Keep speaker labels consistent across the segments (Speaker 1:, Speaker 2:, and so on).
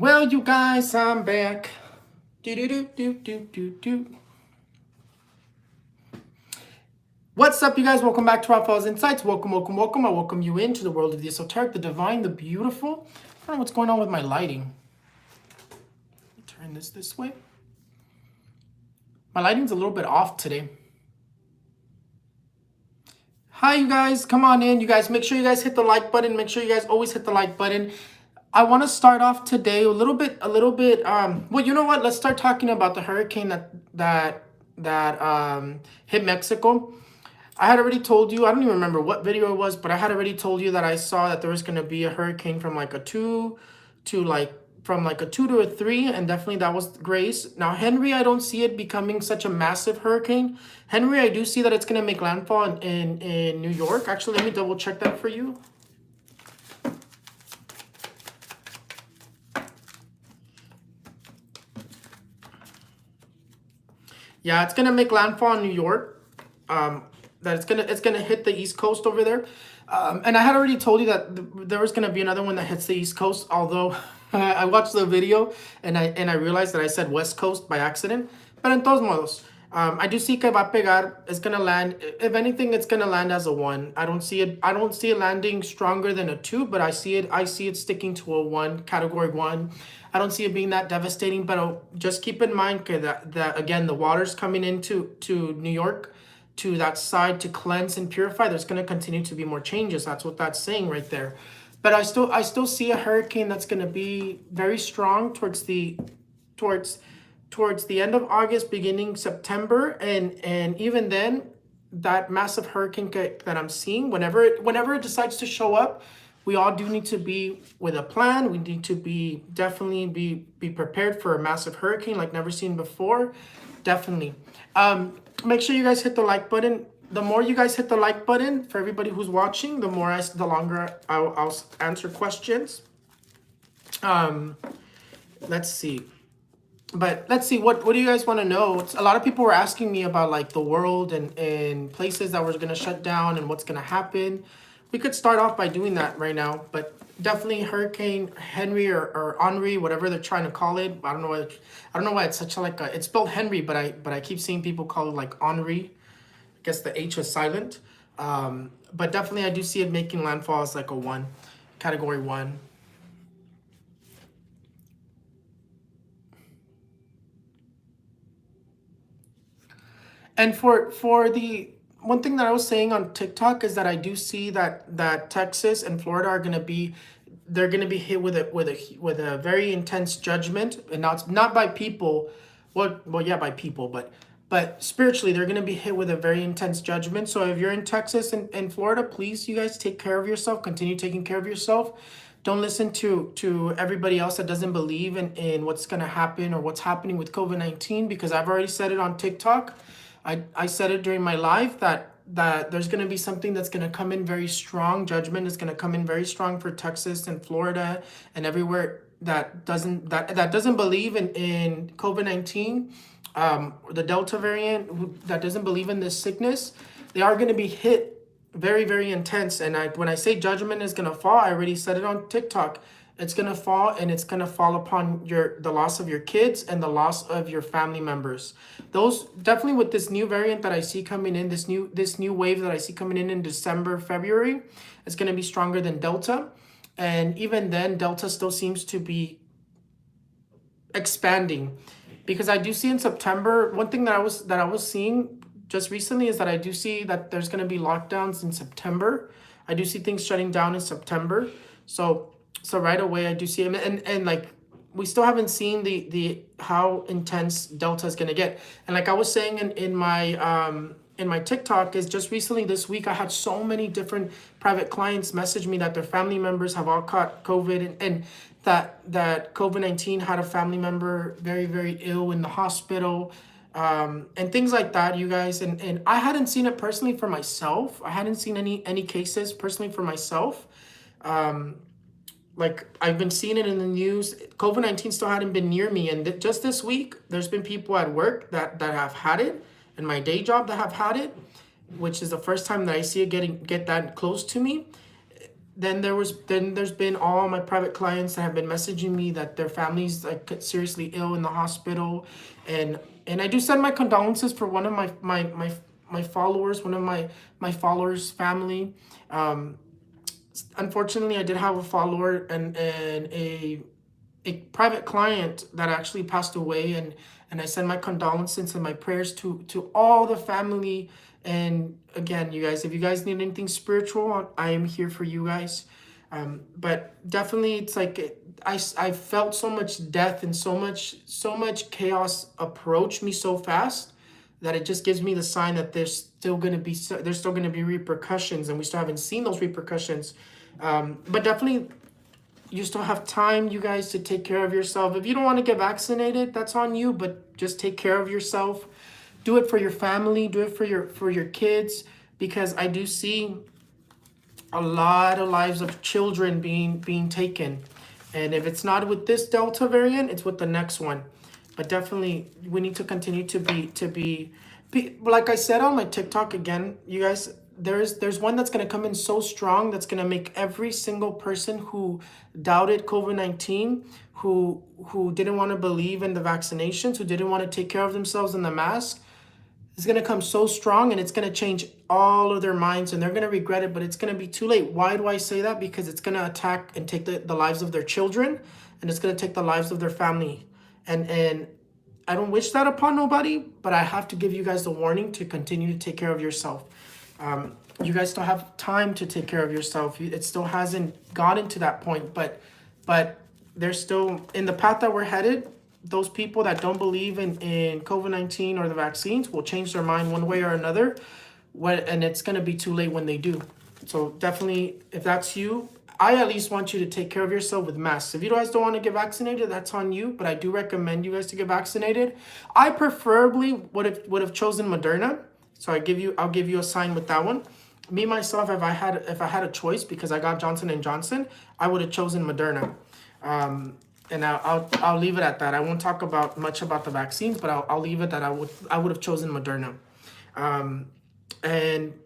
Speaker 1: Well, you guys, I'm back. Do do do do do do do. What's up, you guys? Welcome back to Raphaelsinsights. Welcome, welcome, welcome. I welcome you into the world of the esoteric, the divine, the beautiful. I don't know what's going on with my lighting. Turn this way. My lighting's a little bit off today. Hi, you guys. Come on in. You guys, make sure you guys hit the like button. Make sure you guys always hit the like button. I want to start off today a little bit. Well, you know what? Let's start talking about the hurricane that hit Mexico. I had already told you, I don't even remember what video it was, but I had already told you that I saw that there was going to be a hurricane from like a 2 to like from like a 2 to a 3, and definitely that was Grace. Now Henry, I don't see it becoming such a massive hurricane. Henry, I do see that it's going to make landfall in New York. Actually, let me double check that for you. Yeah, it's going to make landfall in New York. That it's gonna hit the East Coast over there, and I had already told you that there was gonna be another one that hits the East Coast. Although I watched the video and I realized that I said West Coast by accident. But en todos modos, I do see que va a pegar. It's gonna land. If anything, it's gonna land as a 1. I don't see it. I don't see it landing stronger than a 2, but I see it sticking to a 1, category 1. I don't see it being that devastating. But just keep in mind that again, the water's coming into New York, to that side to cleanse and purify. There's going to continue to be more changes. That's what that's saying right there. But I still see a hurricane that's going to be very strong towards the end of August, beginning September, and even then, that massive hurricane that I'm seeing, whenever it decides to show up, we all do need to be with a plan. We need to definitely be prepared for a massive hurricane like never seen before. Definitely. Make sure you guys hit the like button. The more you guys hit the like button, for everybody who's watching, the longer I'll answer questions. Let's see. But let's see, what do you guys want to know? A lot of people were asking me about like the world and places that were going to shut down and what's going to happen. We could start off by doing that right now, but definitely Hurricane Henry or Henri, whatever they're trying to call it. I don't know why it's such a it's spelled Henry, but I keep seeing people call it like Henri. I guess the H is silent. But definitely I do see it making landfall as like a 1, category 1. And for the one thing that I was saying on TikTok is that I do see that Texas and Florida are they're gonna be hit with a very intense judgment, and not by people. Well, yeah, by people, but spiritually they're gonna be hit with a very intense judgment. So if you're in Texas and Florida, please, you guys, take care of yourself. Continue taking care of yourself. Don't listen to everybody else that doesn't believe in what's gonna happen or what's happening with COVID-19, because I've already said it on TikTok. I said it during my live that there's going to be something that's going to come in very strong. Judgment is going to come in very strong for Texas and Florida and everywhere that doesn't believe in COVID-19, the Delta variant, that doesn't believe in this sickness. They are going to be hit very, very intense. And when I say judgment is going to fall, I already said it on TikTok. It's going to fall, and it's going to fall upon the loss of your kids and the loss of your family members. Those definitely, with this new variant that I see coming in, this new wave that I see coming in December, February, it's going to be stronger than Delta. And even then, Delta still seems to be expanding, because I do see in September, one thing that I was seeing just recently is that I do see that there's going to be lockdowns in September. I do see things shutting down in September. So right away I do see him, and like we still haven't seen the how intense Delta is gonna get. And like I was saying in my TikTok, is just recently this week I had so many different private clients message me that their family members have all caught COVID, and that COVID-19 had a family member very, very ill in the hospital, and things like that, you guys. And I hadn't seen it personally for myself. I hadn't seen any cases personally for myself. Like I've been seeing it in the news. COVID-19 still hadn't been near me, and just this week, there's been people at work that have had it, and my day job that have had it, which is the first time that I see it get that close to me. then there's been all my private clients that have been messaging me that their families like seriously ill in the hospital, and I do send my condolences for one of my followers, one of my followers family. Unfortunately, I did have a follower and a private client that actually passed away, and I send my condolences and my prayers to all the family. And again, you guys, if you guys need anything spiritual, I am here for you guys. But definitely, it's like I felt so much death and so much chaos approach me so fast that it just gives me the sign that there's still gonna be repercussions, and we still haven't seen those repercussions. But definitely, you still have time, you guys, to take care of yourself. If you don't want to get vaccinated, that's on you, but just take care of yourself. Do it for your family, do it for your kids, because I do see a lot of lives of children being taken. And if it's not with this Delta variant, it's with the next one. But definitely we need to continue to be like I said on my TikTok again, you guys, there's one that's going to come in so strong that's going to make every single person who doubted COVID-19, who didn't want to believe in the vaccinations, who didn't want to take care of themselves in the mask, is going to come so strong, and it's going to change all of their minds, and they're going to regret it, but it's going to be too late. Why do I say that? Because it's going to attack and take the lives of their children, and it's going to take the lives of their family. And I don't wish that upon nobody, but I have to give you guys the warning to continue to take care of yourself. You guys still have time to take care of yourself. It still hasn't gotten to that point, but they're still in the path that we're headed. Those people that don't believe in COVID-19 or the vaccines will change their mind one way or another, and it's going to be too late when they do. So definitely, if that's you, I at least want you to take care of yourself with masks. If you guys don't want to get vaccinated, that's on you, but I do recommend you guys to get vaccinated. I preferably would have chosen Moderna, so I'll give you a sign with that one. Me myself, if I had a choice, because I got Johnson & Johnson, I would have chosen Moderna. And I'll leave it at that. I won't talk much about the vaccines, but I'll leave it that I would have chosen Moderna. And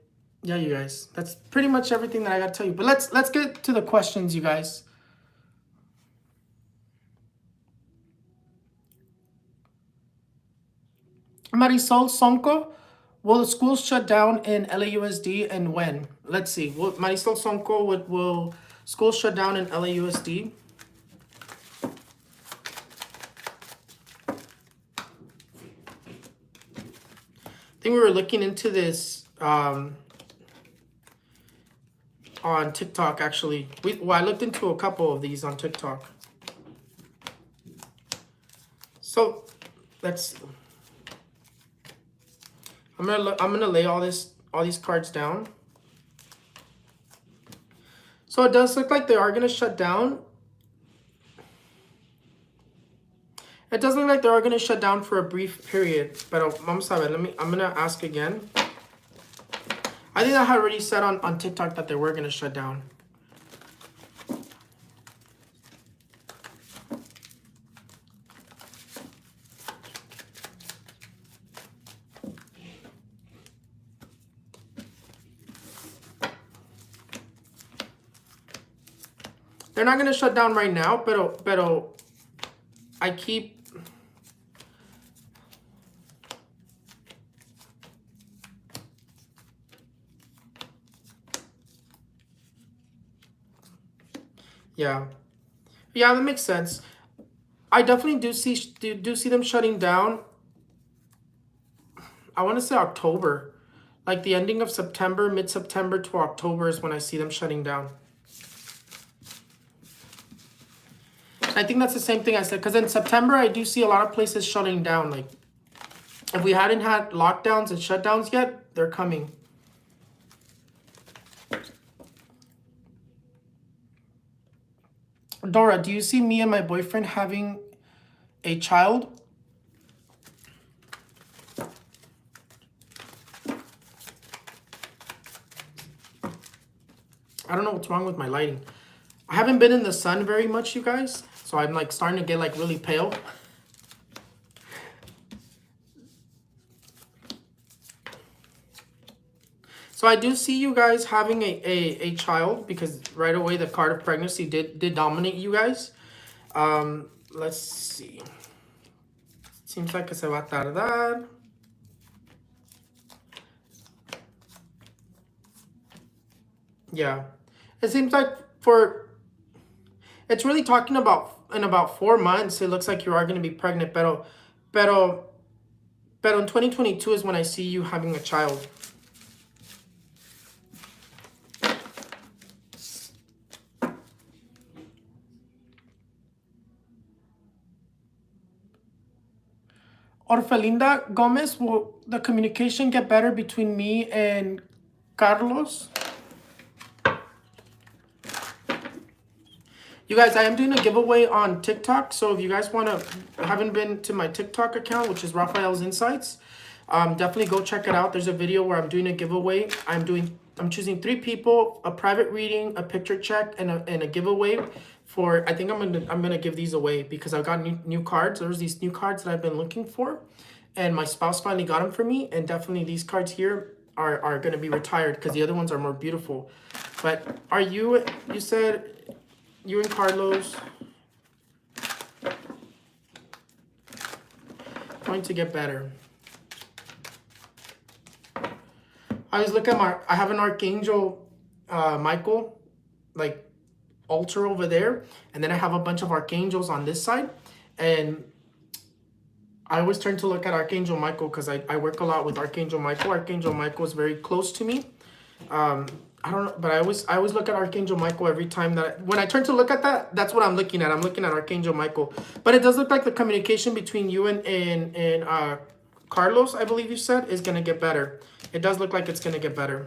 Speaker 1: yeah, you guys, that's pretty much everything that I got to tell you. But let's get to the questions, you guys. Marisol Sonko, will the schools shut down in LAUSD, and when? Let's see. Marisol Sonko, will schools shut down in LAUSD? I think we were looking into this on TikTok, actually. I looked into a couple of these on TikTok. So I'm gonna lay all these cards down. So it does look like they are gonna shut down. It does look like they are going to shut down for a brief period. But vamos a ver, I'm going to ask again. I think I had already said on TikTok that they were going to shut down. They're not going to shut down right now, pero I keep... Yeah, that makes sense. I definitely do see them shutting down. I want to say October, like the ending of September, mid-September to October is when I see them shutting down. I think that's the same thing I said, because in September I do see a lot of places shutting down. Like, if we hadn't had lockdowns and shutdowns yet, they're coming. Dora, do you see me and my boyfriend having a child? I don't know what's wrong with my lighting. I haven't been in the sun very much, you guys. So I'm like starting to get like really pale. So I do see you guys having a child, because right away the card of pregnancy did dominate you guys. Let's see. Seems like que se va a tardar. Yeah. It seems like it's really talking about in about 4 months, it looks like you are going to be pregnant. Pero in 2022 is when I see you having a child. Orfelinda Gomez, will the communication get better between me and Carlos? You guys, I am doing a giveaway on TikTok. So if you guys haven't been to my TikTok account, which is Raphaelsinsights, definitely go check it out. There's a video where I'm doing a giveaway. I'm choosing 3 people, a private reading, a picture check, and a giveaway for, I think I'm gonna give these away because I've got new cards. There's these new cards that I've been looking for, and my spouse finally got them for me. And definitely these cards here are gonna be retired because the other ones are more beautiful. But you said you and Carlos going to get better. I was looking at I have an Archangel Michael, like, altar over there. And then I have a bunch of Archangels on this side. And I always turn to look at Archangel Michael because I work a lot with Archangel Michael. Archangel Michael is very close to me. I don't know, but I always look at Archangel Michael every time when I turn to look at that, that's what I'm looking at. I'm looking at Archangel Michael. But it does look like the communication between you and Carlos, I believe you said, is going to get better. It does look like it's going to get better.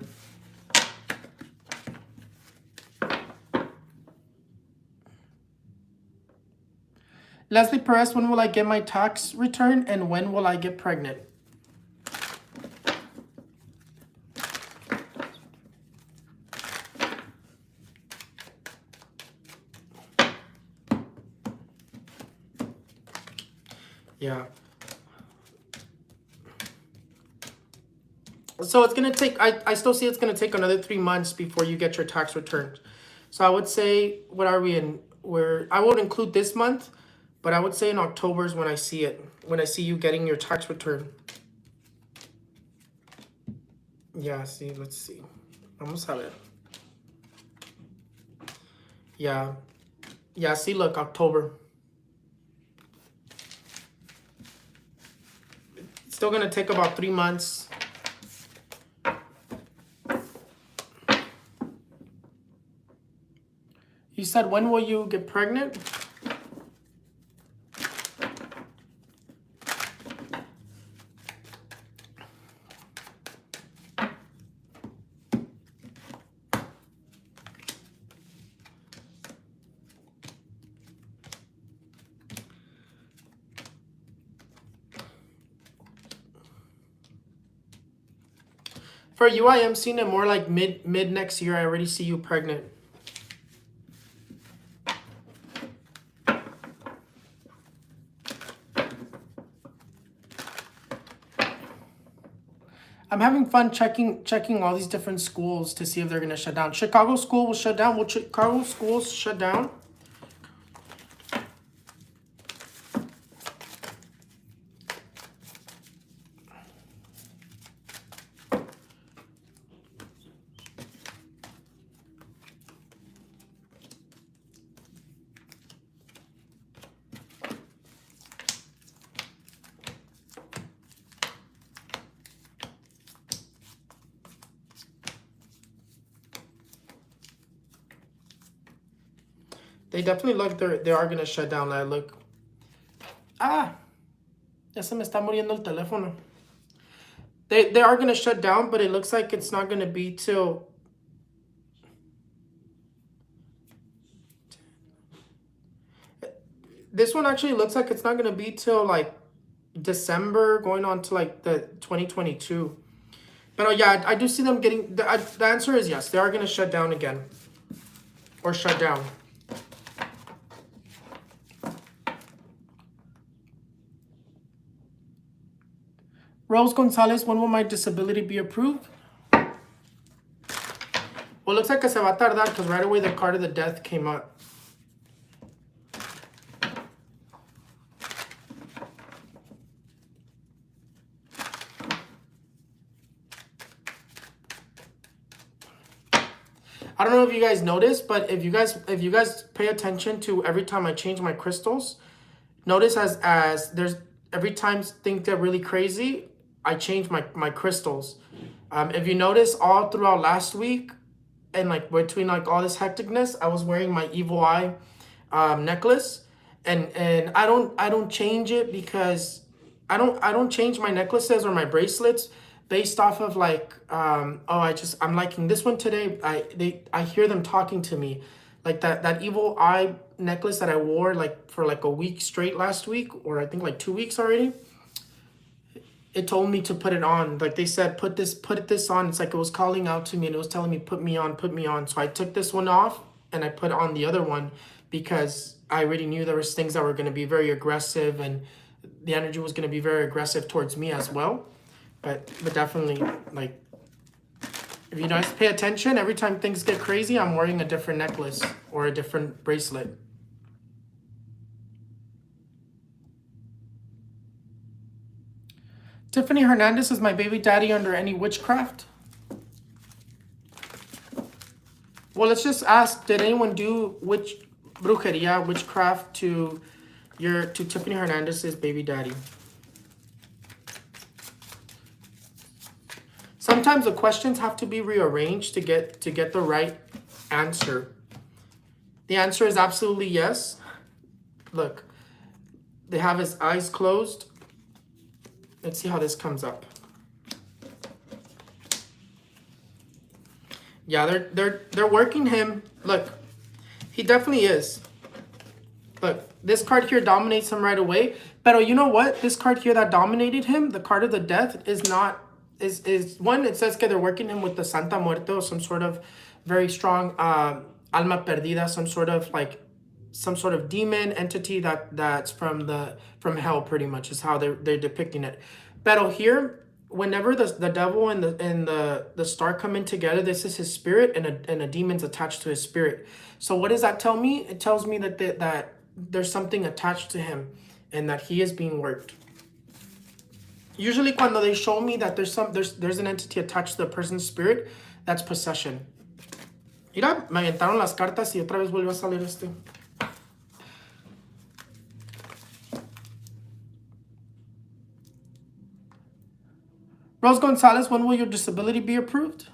Speaker 1: Leslie Perez, when will I get my tax return and when will I get pregnant? Yeah. So it's going to take, I still see it's going to take another 3 months before you get your tax returns. So I would say, what are we in? I won't include this month, but I would say in October is when I see it. When I see you getting your tax return. Yeah, see, let's see. Vamos a ver. Yeah. Yeah, see, look, October. It's still going to take about 3 months. You said, when will you get pregnant? For you, I am seeing it more like mid next year. I already see you pregnant. I'm having fun checking all these different schools to see if they're gonna shut down. Chicago school will shut down. Will Chicago schools shut down? They definitely look they are gonna shut down. Like, look. Ah, ya se me está muriendo el teléfono. They are gonna shut down, but it looks like it's not gonna be till this one actually looks like it's not gonna be till like December, going on to like the 2022. But yeah, I do see them getting the answer is yes, they are gonna shut down again. Or shut down. Rose Gonzalez, when will my disability be approved? Well, looks like que se va a tardar because right away the card of the death came up. I don't know if you guys noticed, but if you guys pay attention to every time I change my crystals, notice as there's every time things get really crazy, I change my crystals. If you notice all throughout last week and like between like all this hecticness, I was wearing my evil eye necklace, and I don't change it because I don't change my necklaces or my bracelets based off of like oh I'm liking this one today. I hear them talking to me, like that evil eye necklace that I wore like for like a week straight last week, or I think like 2 weeks already. It told me to put it on. Like they said, put this on. It's like it was calling out to me and it was telling me, put me on, put me on. So I took this one off and I put on the other one because I already knew there was things that were going to be very aggressive and the energy was going to be very aggressive towards me as well. But definitely, like, if you guys pay attention, every time things get crazy, I'm wearing a different necklace or a different bracelet. Tiffany Hernandez is my baby daddy under any witchcraft? Well, let's just ask, did anyone do brujeria, witchcraft to Tiffany Hernandez's baby daddy? Sometimes the questions have to be rearranged to get the right answer. The answer is absolutely yes. Look, they have his eyes closed. Let's see how this comes up. Yeah, they're working him. Look, he definitely is. Look, this card here dominates him right away. But you know what? This card here that dominated him, the card of the death, is not is one. It says that they're working him with the Santa Muerte, or some sort of very strong alma perdida, some sort of demon entity that's from hell, pretty much is how they're depicting it. But here, whenever the devil and the star come in together, this is his spirit and a demon's attached to his spirit. So what does that tell me? It tells me that there's something attached to him and that he is being worked. Usually cuando they show me that there's an entity attached to the person's spirit, that's possession. Mira, me aventaron las cartas y otra vez volvió a salir este. Rose Gonzalez, when will your disability be approved?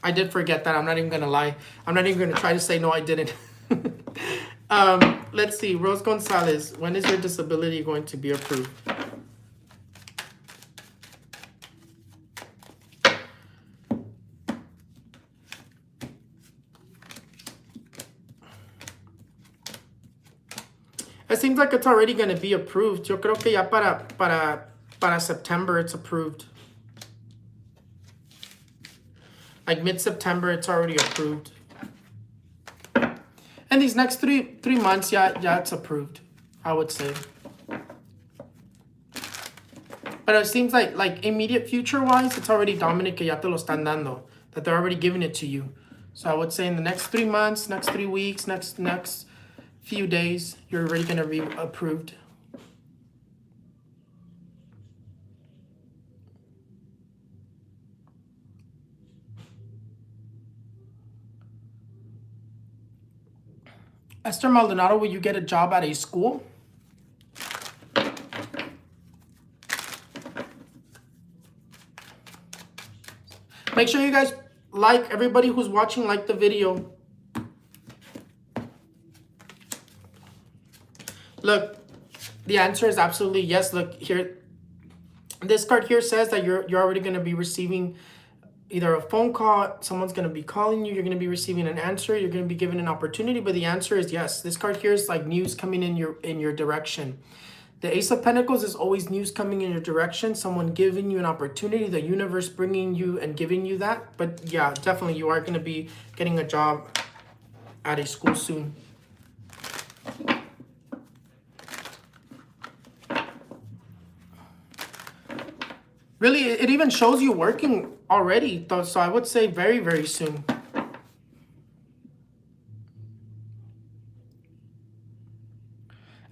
Speaker 1: I did forget that. I'm not even going to lie. I'm not even going to try to say no, I didn't. Let's see. Rose Gonzalez, when is your disability going to be approved? It seems like it's already going to be approved. Yo creo que ya para September it's approved. Like mid-September, it's already approved. And these next three months, yeah, it's approved, I would say. But it seems like immediate future-wise, it's already Dominic que ya te lo están dando, that they're already giving it to you. So I would say in the next 3 months, next 3 weeks, next few days, you're already going to be approved. Esther Maldonado, will you get a job at a school? Make sure you guys everybody who's watching, like the video. Look, the answer is absolutely yes. Look here. This card here says that you're already going to be receiving either a phone call, someone's going to be calling you, you're going to be receiving an answer, you're going to be given an opportunity, but the answer is yes. This card here is like news coming in your direction. The Ace of Pentacles is always news coming in your direction, someone giving you an opportunity, the universe bringing you and giving you that. But yeah, definitely you are going to be getting a job at a school soon. Really, it even shows you working already, though, so I would say very, very soon.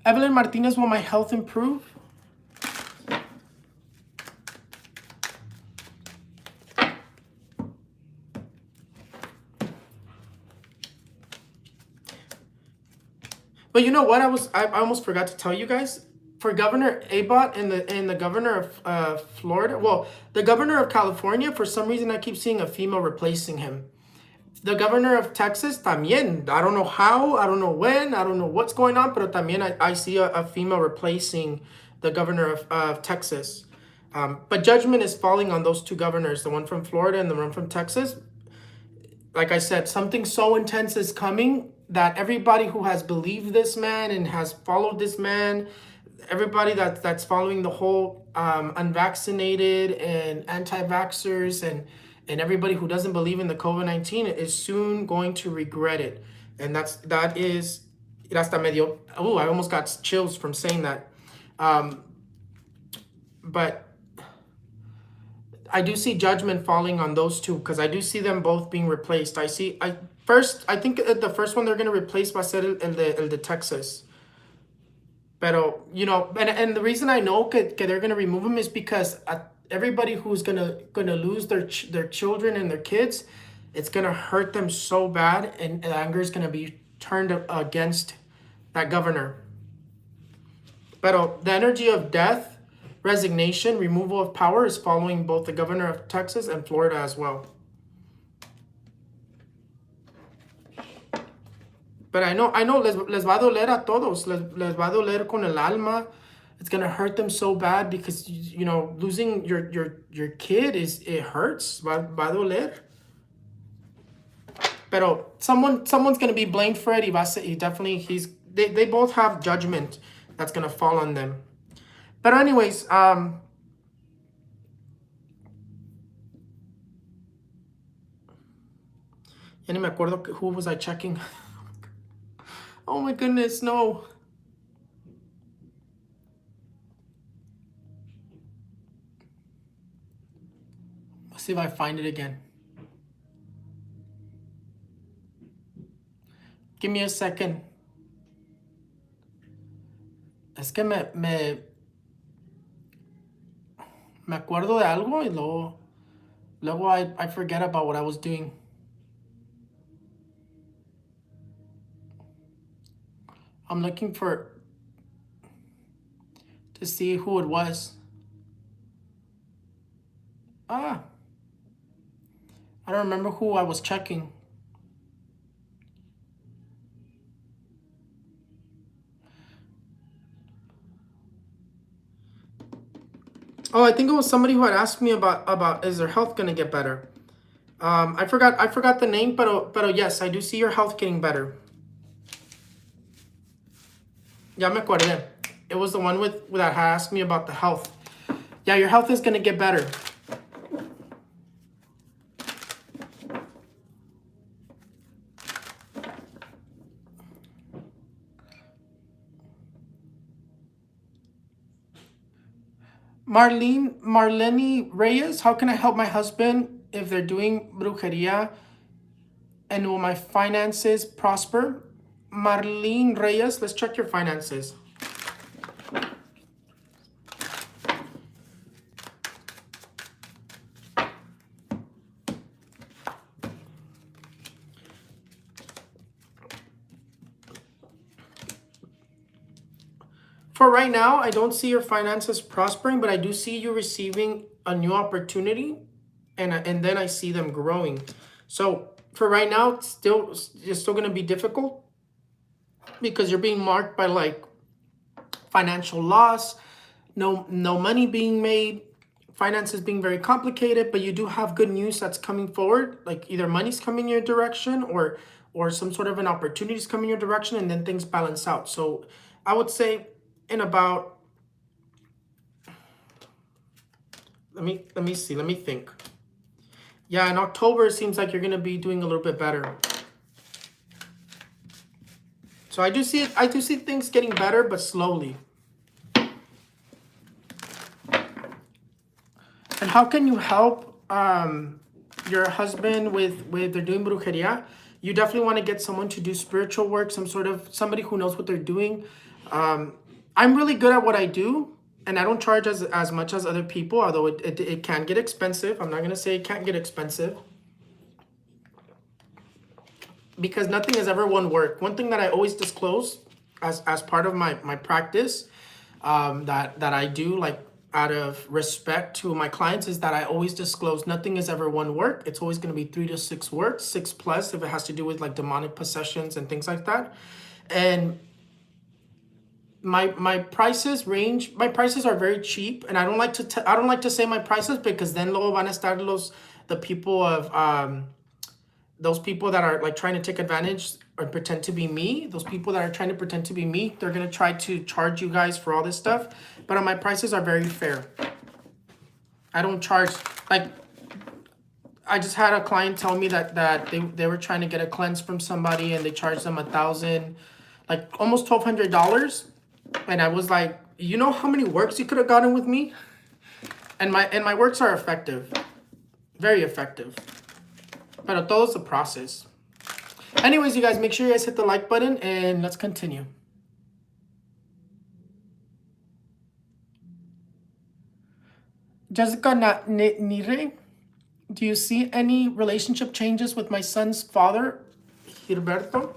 Speaker 1: Evelyn Martinez, will my health improve? But you know what? I almost forgot to tell you guys. For Governor Abbott and the governor of Florida, well, the governor of California, for some reason I keep seeing a female replacing him. The governor of Texas, también. I don't know how, I don't know when, I don't know what's going on, but también I see a female replacing the governor of Texas. But judgment is falling on those two governors, the one from Florida and the one from Texas. Like I said, something so intense is coming that everybody who has believed this man and has followed this man, everybody that's following the whole unvaccinated and anti-vaxxers and everybody who doesn't believe in the COVID-19 is soon going to regret it. And that's medio, oh, I almost got chills from saying that. But I do see judgment falling on those two because I do see them both being replaced. I think the first one they're going to replace va a ser el de Texas. Pero, you know, and the reason I know que they're going to remove him is because everybody who's going to lose their children and their kids, it's going to hurt them so bad, and anger is going to be turned against that governor. Pero the energy of death, resignation, removal of power is following both the governor of Texas and Florida as well. But I know les va a doler a todos. Les va a doler con el alma. It's going to hurt them so bad because, you know, losing your kid it hurts. Va a doler. Pero someone's going to be blamed for it. They both have judgment that's going to fall on them. But anyways, ya ni me acuerdo who was I checking. Oh my goodness, no. Let's see if I find it again. Give me a second. Es que me acuerdo de algo y luego I forget about what I was doing. I'm looking to see who it was. I don't remember who I was checking. Oh, I think it was somebody who had asked me about is their health gonna get better. I forgot the name, but yes, I do see your health getting better. Ya me acordé. It was the one that had asked me about the health. Yeah, your health is gonna get better. Marlene Reyes, how can I help my husband if they're doing brujeria, and will my finances prosper? Marlene Reyes, let's check your finances. For right now, I don't see your finances prospering, but I do see you receiving a new opportunity, and then I see them growing. So for right now, it's still going to be difficult because you're being marked by like financial loss, no money being made, finances being very complicated, but you do have good news that's coming forward, like either money's coming your direction or some sort of an opportunity is coming your direction, and then things balance out. So I would say in about, let me see, let me think. Yeah, in October, it seems like you're going to be doing a little bit better. So I do see things getting better, but slowly. And how can you help your husband with they're doing brujeria? You definitely want to get someone to do spiritual work, somebody who knows what they're doing. I'm really good at what I do, and I don't charge as much as other people, although it can get expensive. I'm not going to say it can't get expensive, because nothing is ever one work. One thing that I always disclose as part of my practice, that I do, like, out of respect to my clients, is that I always disclose nothing is ever one work. It's always going to be 3 to 6 works, 6 plus if it has to do with like demonic possessions and things like that. And my prices range. My prices are very cheap, and I don't like to say my prices, because then luego van a estar the people of those people that are like trying to take advantage or pretend to be me. Those people that are trying to pretend to be me, they're gonna try to charge you guys for all this stuff. But my prices are very fair. I don't charge, like, I just had a client tell me that they were trying to get a cleanse from somebody, and they charged them $1,000, like almost $1,200. And I was like, you know how many works you could have gotten with me? And my works are effective, very effective. But todo is a process. Anyways, you guys, make sure you guys hit the like button, and let's continue. Jessica Nire, do you see any relationship changes with my son's father, Gilberto?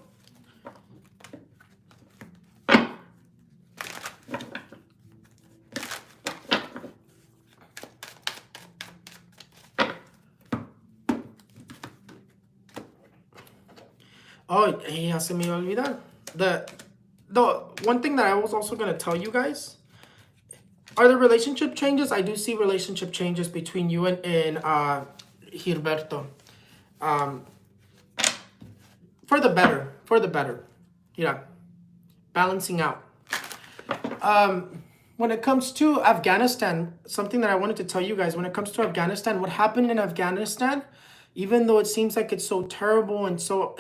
Speaker 1: Oh, ya se me iba a olvidar. The one thing that I was also going to tell you guys, are the relationship changes. I do see relationship changes between you and Gilberto. For the better. Yeah. Balancing out. When it comes to Afghanistan, something that I wanted to tell you guys, when it comes to Afghanistan, what happened in Afghanistan, even though it seems like it's so terrible and so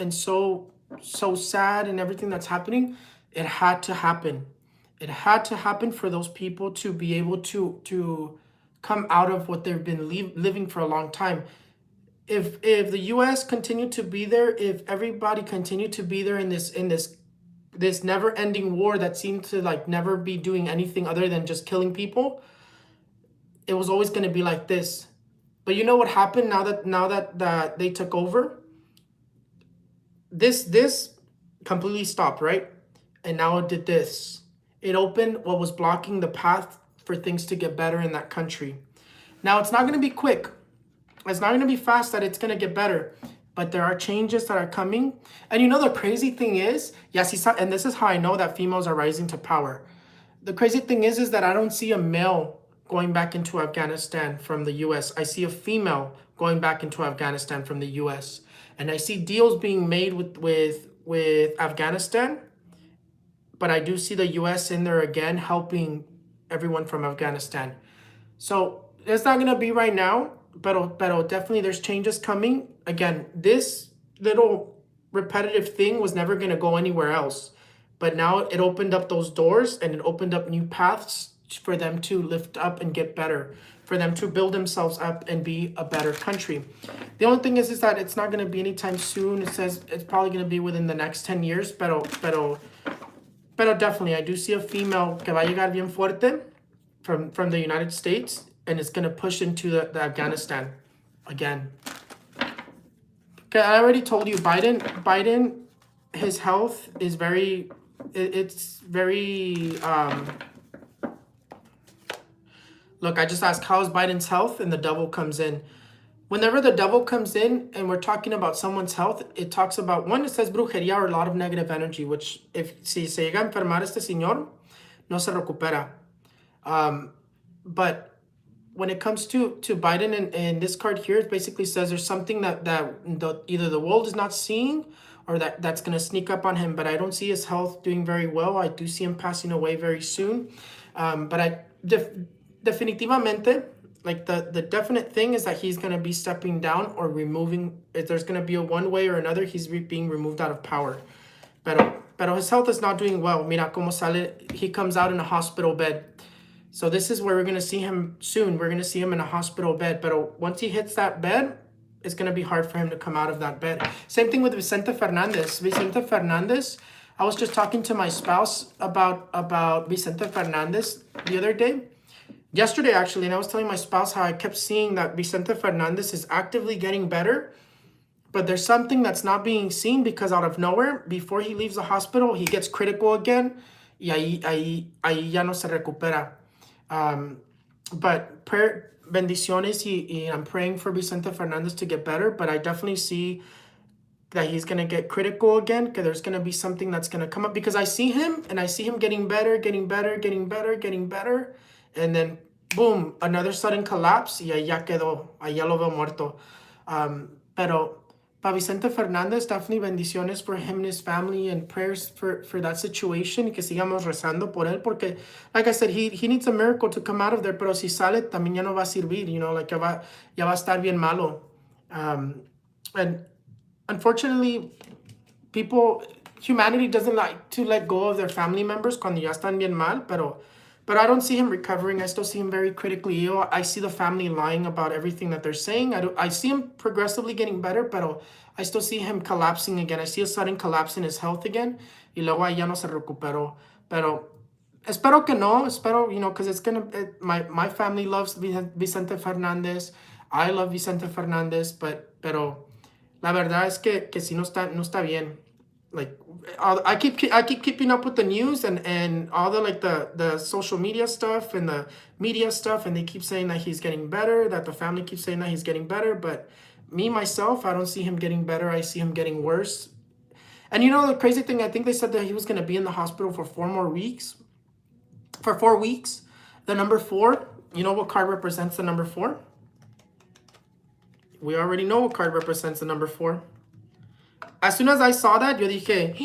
Speaker 1: sad and everything that's happening, it had to happen. It had to happen for those people to be able to come out of what they've been living for a long time. If the U.S. continued to be there, if everybody continued to be there in this never-ending war that seemed to like never be doing anything other than just killing people, it was always going to be like this. But you know what happened now that they took over? This completely stopped, right? And now it did this. It opened what was blocking the path for things to get better in that country. Now, it's not going to be quick. It's not going to be fast that it's going to get better. But there are changes that are coming. And you know, the crazy thing is, yes, and this is how I know that females are rising to power. The crazy thing is that I don't see a male going back into Afghanistan from the U.S. I see a female going back into Afghanistan from the U.S. And I see deals being made with Afghanistan. But I do see the U.S. in there again, helping everyone from Afghanistan. So it's not going to be right now, but definitely there's changes coming. Again, this little repetitive thing was never going to go anywhere else. But now it opened up those doors, and it opened up new paths for them to lift up and get better, for them to build themselves up and be a better country. The only thing is that it's not going to be anytime soon. It says it's probably going to be within the next 10 years, pero definitely, I do see a female que va a llegar bien fuerte from the United States, and it's going to push into the Afghanistan again. Okay, I already told you, Biden, his health is very, it's very, look, I just asked, how is Biden's health? And the devil comes in. Whenever the devil comes in and we're talking about someone's health, it talks about, one, it says brujería, or a lot of negative energy, which si se llega a enfermar este señor, no se recupera. But when it comes to Biden and this card here, it basically says there's something that either the world is not seeing, or that's going to sneak up on him. But I don't see his health doing very well. I do see him passing away very soon. But definitivamente, like the definite thing is that he's going to be stepping down or removing. If there's going to be a one way or another, he's being removed out of power. Pero his health is not doing well. Mira cómo sale. He comes out in a hospital bed. So this is where we're going to see him soon. We're going to see him in a hospital bed. But once he hits that bed, it's going to be hard for him to come out of that bed. Same thing with Vicente Fernandez. Vicente Fernandez, I was just talking to my spouse about Vicente Fernandez the other day. Yesterday, actually, and I was telling my spouse how I kept seeing that Vicente Fernandez is actively getting better, but there's something that's not being seen because out of nowhere, before he leaves the hospital, he gets critical again, y ahí ya no se recupera. But bendiciones, y I'm praying for Vicente Fernandez to get better, but I definitely see that he's going to get critical again, because there's going to be something that's going to come up, because I see him and I see him getting better, and then boom, another sudden collapse, y ahí ya quedó, ahí ya lo veo muerto. Pero para Vicente Fernandez, definitely bendiciones for him and his family, and prayers for that situation, y que sigamos rezando por él, porque like I said, he needs a miracle to come out of there, pero si sale también ya no va a servir, you know, like ya va a estar bien malo. And unfortunately, humanity doesn't like to let go of their family members cuando ya están bien mal, but I don't see him recovering. I still see him very critically ill. I see the family lying about everything that they're saying. I see him progressively getting better, but I still see him collapsing again. I see a sudden collapse in his health again, y luego ya no se recuperó. Pero espero que no, you know, because my family loves Vicente Fernandez. I love Vicente Fernandez, pero la verdad es que si no está bien. Like, I keep keeping up with the news and all the social media stuff and the media stuff, and they keep saying that he's getting better, that the family keeps saying that he's getting better, but myself, I don't see him getting better. I see him getting worse. And you know the crazy thing, I think they said that he was going to be in the hospital for 4 weeks. The number 4, you know what card represents the number 4? We already know what card represents the number 4. As soon as I saw that, yo dije,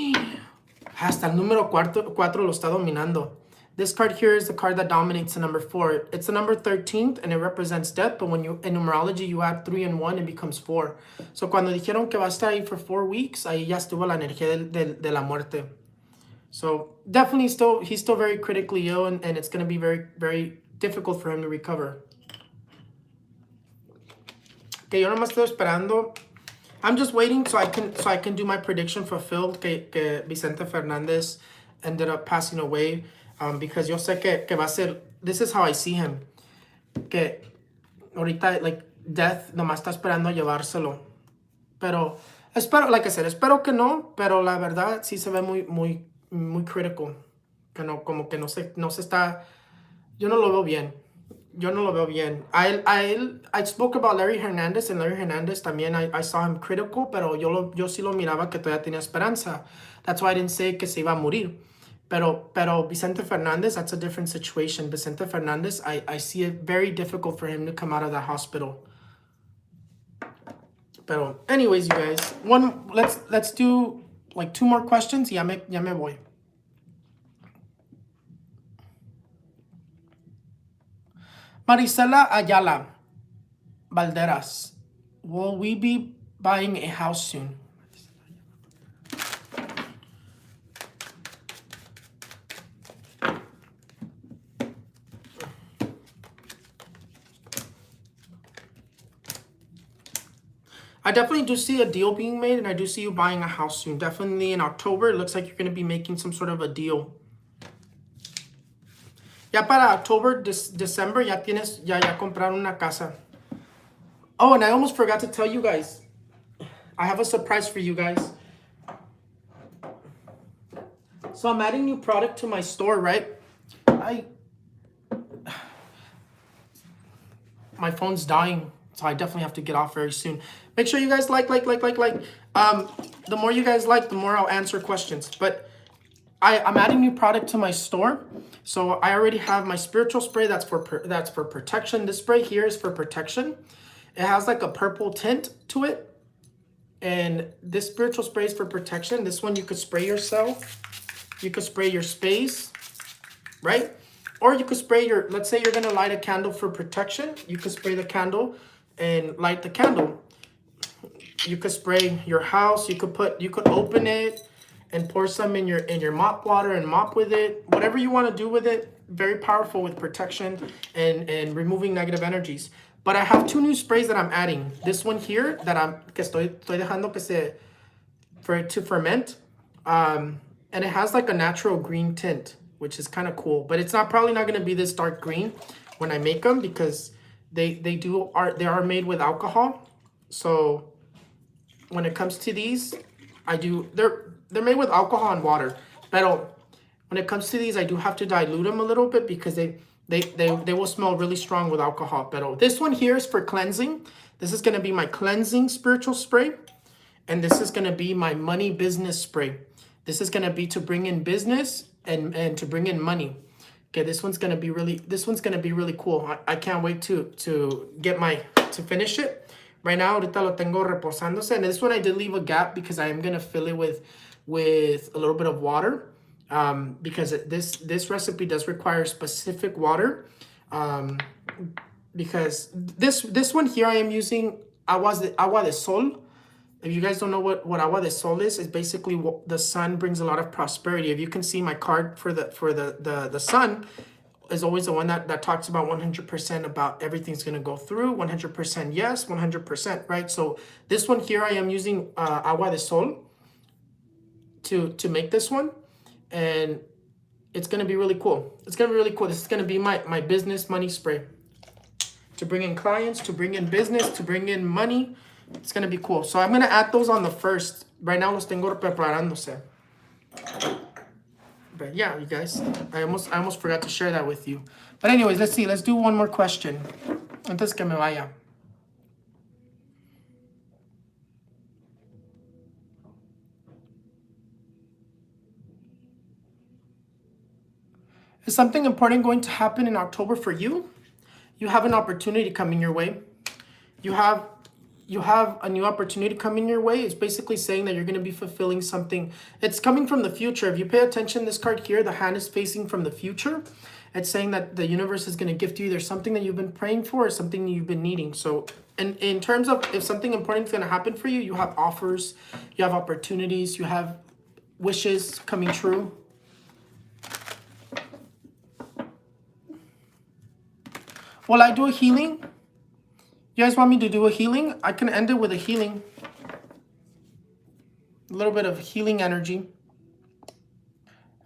Speaker 1: hasta el número 4 lo está dominando. This card here is the card that dominates the number 4. It's the number 13th, and it represents death, but when in numerology, you add 3 and 1, it becomes 4. So cuando dijeron que va a estar ahí for 4 weeks, ahí ya estuvo la energía de la muerte. So definitely he's still very critically ill, and it's going to be very, very difficult for him to recover. Que yo nomás estoy esperando. I'm just waiting so I can do my prediction fulfilled que Vicente Fernandez ended up passing away, because yo sé que va a ser, this is how I see him, que ahorita, like, death nomás está esperando a llevárselo. Pero espero, like I said, espero que no, pero la verdad sí se ve muy critical, que no, como que no se está, yo no lo veo bien. I spoke about Larry Hernandez, and Larry Hernandez también, I saw him critical, pero yo sí lo miraba que todavía tenía esperanza. That's why I didn't say que se iba a morir. Pero Vicente Fernandez, that's a different situation. Vicente Fernandez, I see it very difficult for him to come out of the hospital. Pero anyways, you guys, let's do like 2 more questions. Ya me voy. Marisela Ayala Valderas, will we be buying a house soon? I definitely do see a deal being made, and I do see you buying a house soon. Definitely in October, it looks like you're going to be making some sort of a deal. Ya para October, December, ya compraron una casa. Oh, and I almost forgot to tell you guys. I have a surprise for you guys. So I'm adding new product to my store, right? My phone's dying, so I definitely have to get off very soon. Make sure you guys like. The more you guys like, the more I'll answer questions. But I'm adding new product to my store. So I already have my spiritual spray that's for protection. This spray here is for protection. It has like a purple tint to it. And this spiritual spray is for protection. This one you could spray yourself. You could spray your space, right? Or you could spray let's say you're gonna light a candle for protection. You could spray the candle and light the candle. You could spray your house. You could open it and pour some in your mop water and mop with it. Whatever you want to do with it. Very powerful with protection and removing negative energies. But I have 2 new sprays that I'm adding. This one here that estoy dejando for it to ferment. and it has like a natural green tint, which is kind of cool. But it's probably not going to be this dark green when I make them, because they are made with alcohol. So when it comes to these, they're made with alcohol and water. But when it comes to these, I do have to dilute them a little bit, because they will smell really strong with alcohol. But this one here is for cleansing. This is going to be my cleansing spiritual spray. And this is going to be my money business spray. This is going to be to bring in business and to bring in money. Okay, this one's going to be really cool. I can't wait to finish it. Right now, ahorita lo tengo reposándose. And this one I did leave a gap because I am going to fill it with a little bit of water. Because this recipe does require specific water. Because this one here I am using agua de sol. If you guys don't know what agua de sol is, it's basically the sun brings a lot of prosperity. If you can see my card for the sun is always the one that talks about 100% about everything's going to go through, 100% yes, 100%, right? So this one here, I am using agua de sol to make this one, and it's going to be really cool. It's going to be really cool. This is going to be my business money spray to bring in clients, to bring in business, to bring in money. It's going to be cool. So I'm going to add those on the first. Right now los tengo preparándose. But yeah, you guys, I almost forgot to share that with you. But anyways, let's see. Let's do one more question. Antes que me vaya. Is something important going to happen in October for you? You have an opportunity coming your way. You have a new opportunity coming your way. It's basically saying that you're going to be fulfilling something. It's coming from the future. If you pay attention, this card here, the hand is facing from the future. It's saying that the universe is going to gift you either something that you've been praying for or something you've been needing. So in terms of if something important is going to happen for you, you have offers, you have opportunities, you have wishes coming true. Will I do a healing? You guys want me to do a healing? I can end it with a healing. A little bit of healing energy.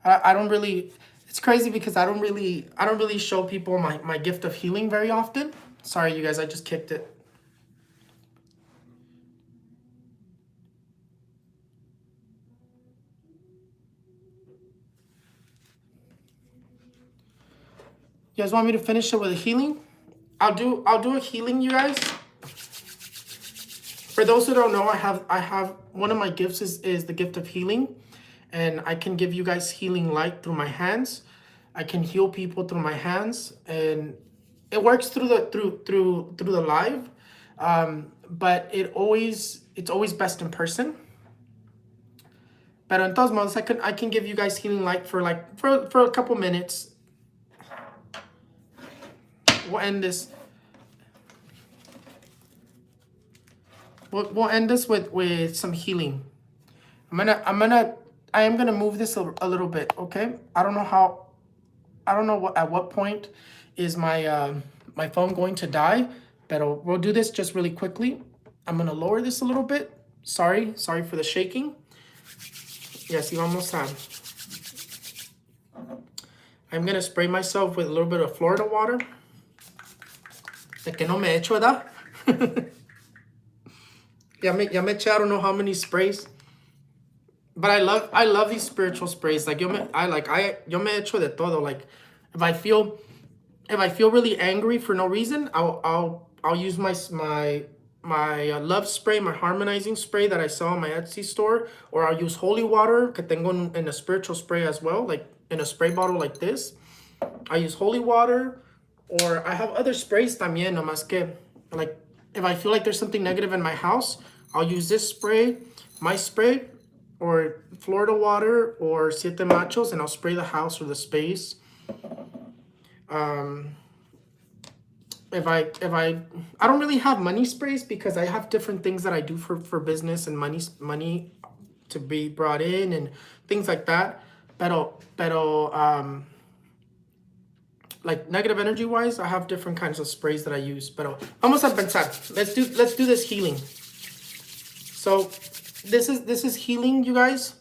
Speaker 1: I don't really, it's crazy because I don't really show people my gift of healing very often. Sorry, you guys, I just kicked it. You guys want me to finish it with a healing? I'll do a healing, you guys. For those who don't know, I have one of my gifts is the gift of healing, and I can give you guys healing light through my hands. I can heal people through my hands, and it works through the live, but it's always best in person. But en todos modos, I can give you guys healing light for a couple minutes. We'll end this. We'll end this with some healing. I am gonna move this a little bit, okay? I don't know at what point is my my phone going to die, but we'll do this just really quickly. I'm gonna lower this a little bit. Sorry for the shaking. Yes, vamos a. I'm gonna spray myself with a little bit of Florida water. De que no me echo, ¿verdad? ya me eché, I don't know how many sprays. But I love these spiritual sprays. Like yo me echo de todo. Like if I feel really angry for no reason, I'll use my love spray, my harmonizing spray that I saw in my Etsy store, or I'll use holy water que tengo in a spiritual spray as well, like in a spray bottle like this. I use holy water. Or I have other sprays también, nomás que, like, if I feel like there's something negative in my house, I'll use this spray, my spray, or Florida water, or Siete Machos, and I'll spray the house or the space. If I don't really have money sprays because I have different things that I do for business and money to be brought in and things like that. Pero like negative energy wise, I have different kinds of sprays that I use. But vamos a pensar. Let's do this healing. So this is healing, you guys.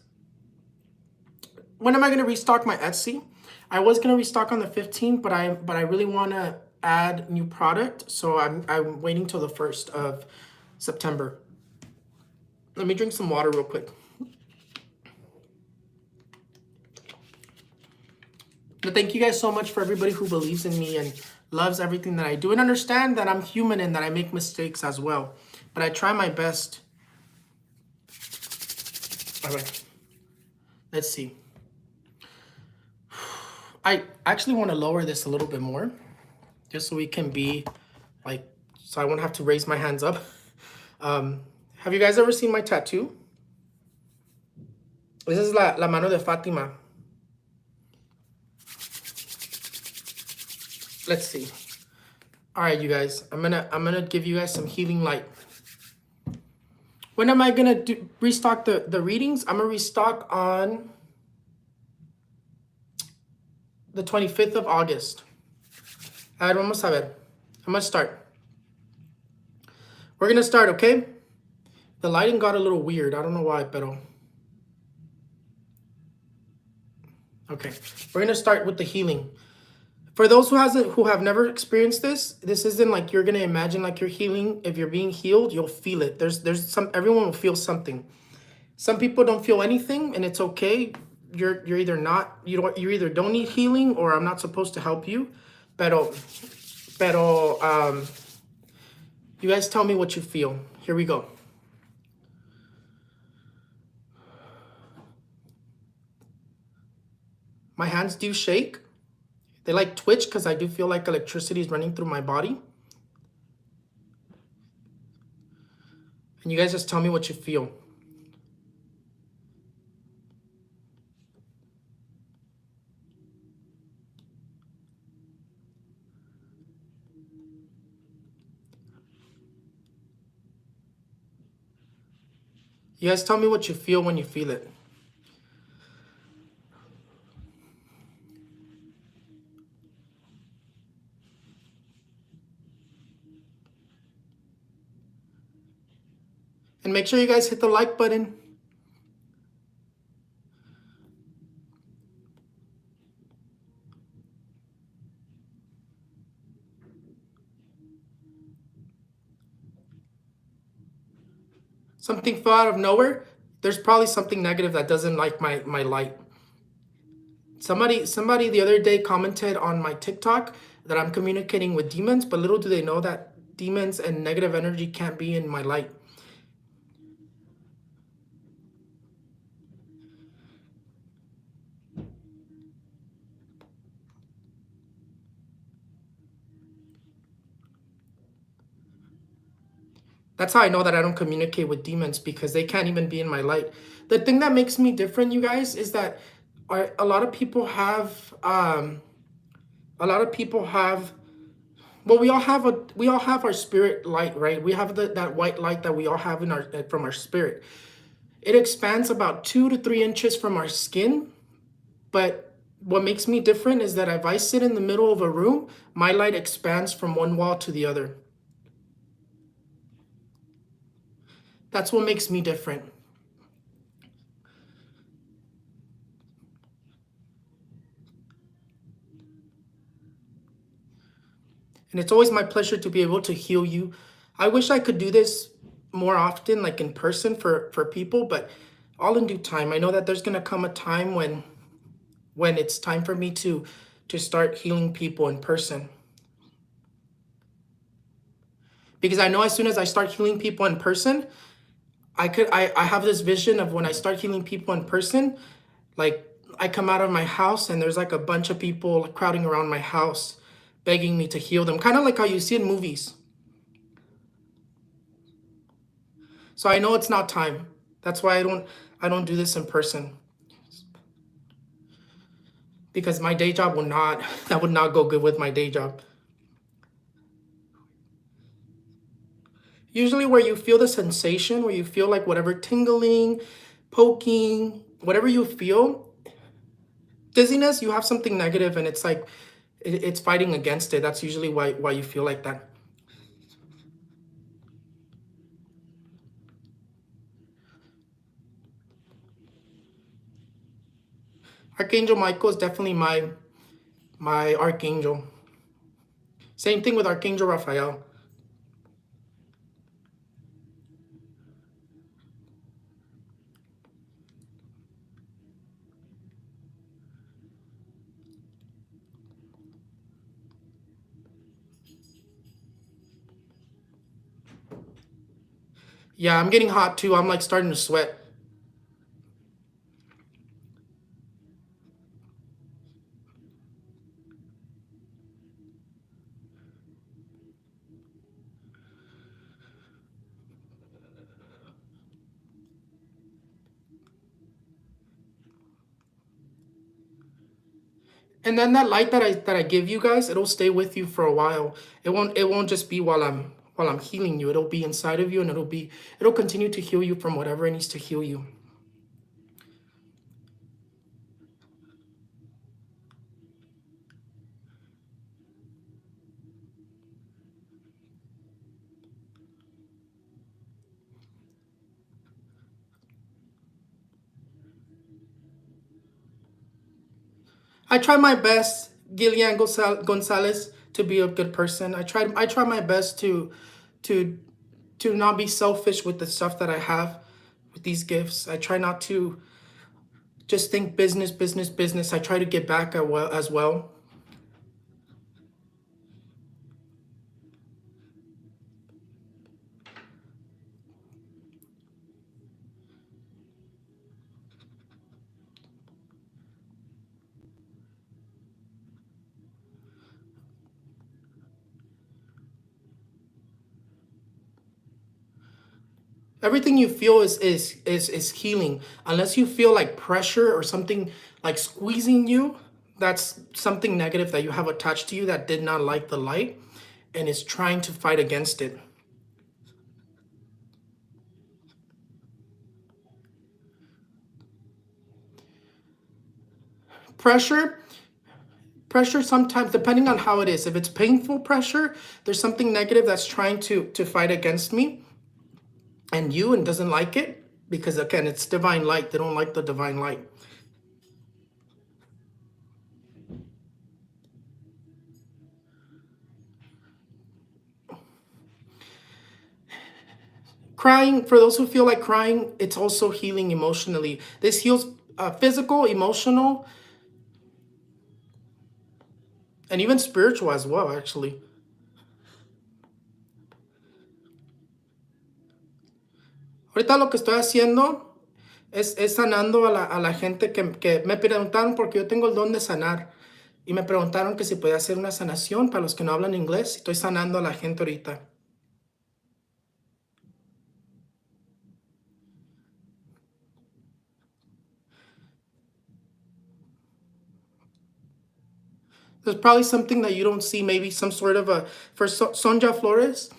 Speaker 1: when am I gonna restock my Etsy? I was gonna restock on the 15th, but I really wanna add new product, so I'm waiting till the 1st of September. Let me drink some water real quick. But thank you guys so much for everybody who believes in me and loves everything that I do and understand that I'm human and that I make mistakes as well. But I try my best. All right. Let's see. I actually want to lower this a little bit more just so we can be like, so I won't have to raise my hands up. Have you guys ever seen my tattoo? This is la mano de Fatima. Let's see. All right, you guys, I'm gonna give you guys some healing light. When am I gonna restock the readings? I'm gonna restock on the 25th of August. A ver, vamos a ver. I'm gonna start. We're gonna start, okay? The lighting got a little weird. I don't know why, pero. Okay, we're gonna start with the healing. For those who have never experienced this, this isn't like you're gonna imagine like you're healing. If you're being healed, you'll feel it. Everyone will feel something. Some people don't feel anything, and it's okay. You're either not, you either don't need healing or I'm not supposed to help you. Pero you guys tell me what you feel. Here we go. My hands do shake. They like twitch because I do feel like electricity is running through my body. And you guys just tell me what you feel. You guys tell me what you feel when you feel it. And make sure you guys hit the like button. Something fell out of nowhere. There's probably something negative that doesn't like my light. Somebody the other day commented on my TikTok that I'm communicating with demons, but little do they know that demons and negative energy can't be in my light. That's how I know that I don't communicate with demons, because they can't even be in my light. The thing that makes me different, you guys, is that a lot of people have well, we all have our spirit light, right? We have that white light that we all have in from our spirit. It expands about 2 to 3 inches from our skin, but what makes me different is that if I sit in the middle of a room, my light expands from one wall to the other. That's what makes me different. And it's always my pleasure to be able to heal you. I wish I could do this more often, like in person for people, but all in due time. I know that there's gonna come a time when it's time for me to start healing people in person. Because I know as soon as I start healing people in person, I have this vision of when I start healing people in person, like I come out of my house and there's like a bunch of people crowding around my house begging me to heal them, kind of like how you see in movies. So I know it's not time. That's why I don't do this in person. Because my day job that would not go good with my day job. Usually where you feel the sensation, where you feel like whatever tingling, poking, whatever you feel, dizziness, you have something negative and it's like, it's fighting against it. That's usually why you feel like that. Archangel Michael is definitely my archangel. Same thing with Archangel Raphael. Yeah, I'm getting hot too. I'm like starting to sweat. And then that light that I give you guys, it'll stay with you for a while. It won't just be while I'm healing you. It'll be inside of you, and it'll continue to heal you from whatever it needs to heal you. I try my best, Gillian Gonzalez, to be a good person. I try my best to to not be selfish with the stuff that I have, with these gifts. I try not to just think business, business, business. I try to get back as well. Everything you feel is healing. Unless you feel like pressure or something like squeezing you, that's something negative that you have attached to you that did not like the light and is trying to fight against it. Pressure, pressure sometimes, depending on how it is. If it's painful pressure, there's something negative that's trying to fight against me and you and doesn't like it, because again, it's divine light. They don't like the divine light. Crying, for those who feel like crying, it's also healing emotionally. This heals physical, emotional, and even spiritual as well, actually. Ahorita lo que estoy haciendo es sanando a la gente que me preguntaron, porque yo tengo el don de sanar. Y me preguntaron que si podía hacer una sanación para los que no hablan inglés. Estoy sanando a la gente ahorita. There's probably something that you don't see, maybe some sort of for Sonja Flores,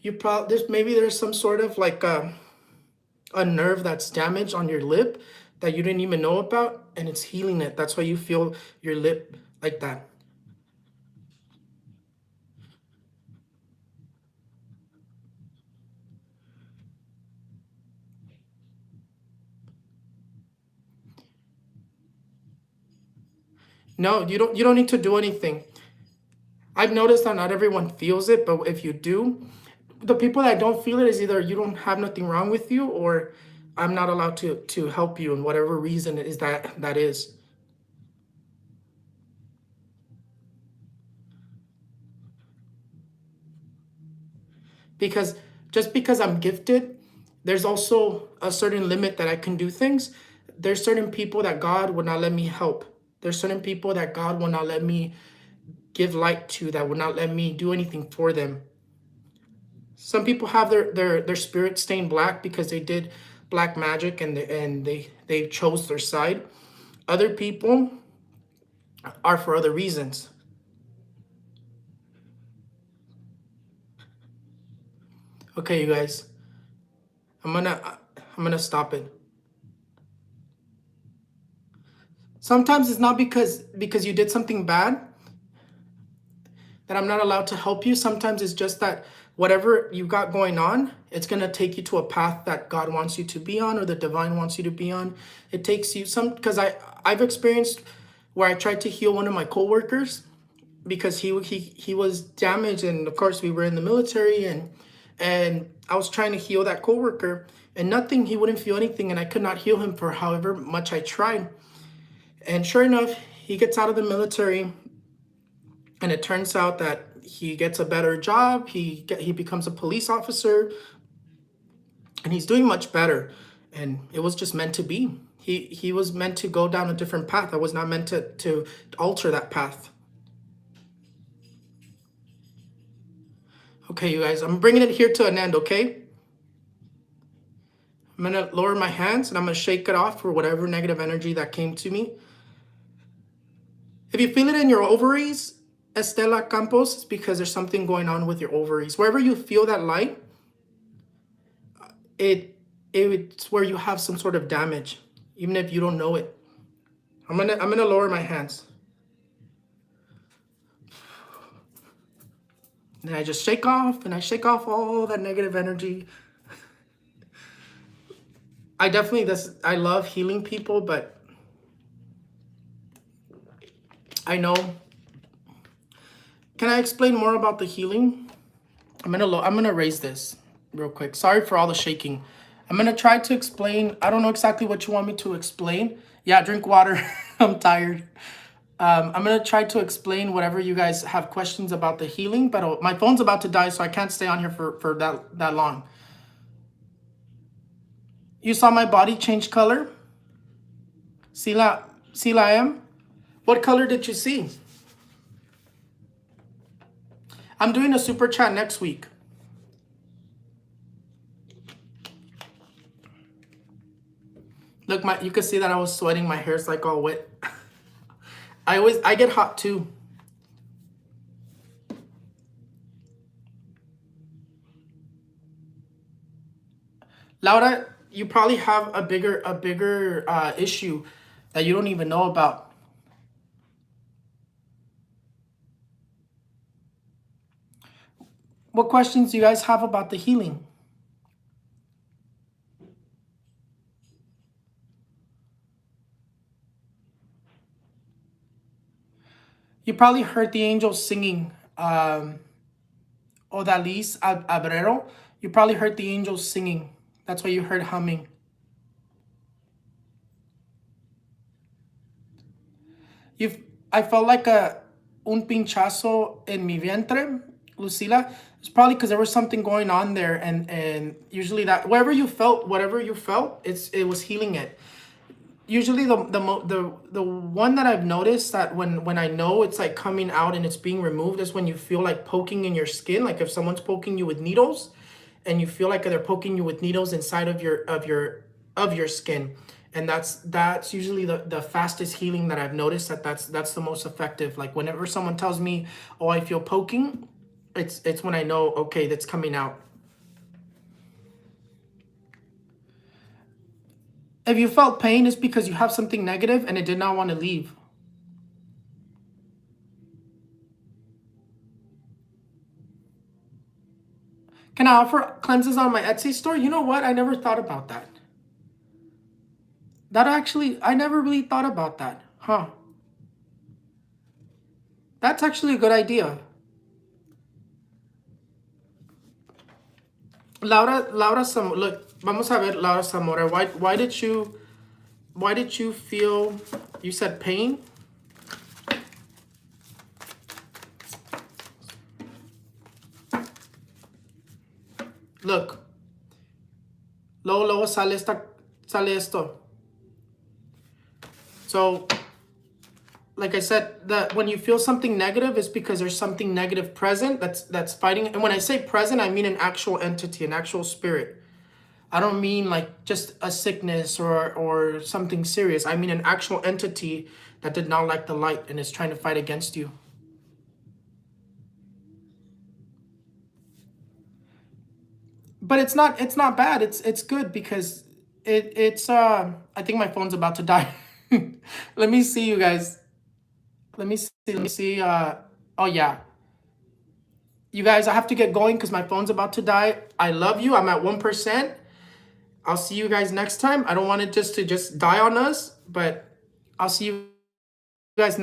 Speaker 1: there's some sort of like a nerve that's damaged on your lip that you didn't even know about, and it's healing it. That's why you feel your lip like that. No, you don't need to do anything. I've noticed that not everyone feels it, but if you do, the people that don't feel it is either you don't have nothing wrong with you, or I'm not allowed to help you, and whatever reason it is that is. Because just because I'm gifted, there's also a certain limit that I can do things. There's certain people that God would not let me help. There's certain people that God will not let me give light to, that would not let me do anything for them. Some people have their spirit stained black because they did black magic, and they chose their side. Other people are for other reasons. Okay, you guys, I'm gonna stop it. Sometimes it's not because you did something bad that I'm not allowed to help you. Sometimes it's just that whatever you got going on, it's going to take you to a path that God wants you to be on, or the divine wants you to be on. It takes you some, because I've experienced where I tried to heal one of my coworkers because he was damaged, and of course we were in the military, and I was trying to heal that coworker, and nothing, he wouldn't feel anything, and I could not heal him for however much I tried. And sure enough, he gets out of the military, and it turns out that he gets a better job. He becomes a police officer, and he's doing much better. And it was just meant to be. He was meant to go down a different path. I was not meant to alter that path. Okay, you guys, I'm bringing it here to an end, okay? I'm going to lower my hands, and I'm going to shake it off for whatever negative energy that came to me. If you feel it in your ovaries, Estela Campos, it's because there's something going on with your ovaries. Wherever you feel that light, it's where you have some sort of damage, even if you don't know it. I'm gonna lower my hands. And I just shake off, and I shake off all that negative energy. I love healing people, but I know. Can I explain more about the healing? I'm gonna raise this real quick. Sorry for all the shaking. I'm gonna try to explain. I don't know exactly what you want me to explain. Yeah, drink water. I'm tired. I'm gonna try to explain whatever you guys have questions about the healing, but my phone's about to die, so I can't stay on here for that long. You saw my body change color? Sila M? What color did you see? I'm doing a super chat next week. Look, you can see that I was sweating. My hair's like all wet. I get hot too. Laura, you probably have a bigger issue that you don't even know about. What questions do you guys have about the healing? You probably heard the angels singing, Odalis Abrero. You probably heard the angels singing. That's why you heard humming. I felt like un pinchazo en mi vientre, Lucila. It's probably because there was something going on there, and usually that whatever you felt, it was healing it. Usually the one that I've noticed that when I know it's like coming out and it's being removed is when you feel like poking in your skin, like if someone's poking you with needles, and you feel like they're poking you with needles inside of your skin. And that's usually the fastest healing that I've noticed. That's the most effective. Like whenever someone tells me, oh, I feel poking, it's when I know, okay, that's coming out. If you felt pain, it's because you have something negative and it did not want to leave. Can I offer cleanses on my Etsy store? You know what? I never thought about that. I never really thought about that. Huh. That's actually a good idea. Laura, look, vamos a ver, Laura Zamora. Why did you feel, you said pain? Look. Luego sale esto. So, like I said, that when you feel something negative, it's because there's something negative present that's fighting. And when I say present, I mean an actual entity, an actual spirit. I don't mean like just a sickness or something serious. I mean an actual entity that did not like the light and is trying to fight against you. But it's not bad. It's good because it's I think my phone's about to die. Let me see, you guys. Let me see. Oh yeah. You guys, I have to get going because my phone's about to die. I love you. I'm at 1%. I'll see you guys next time. I don't want it just to die on us, but I'll see you guys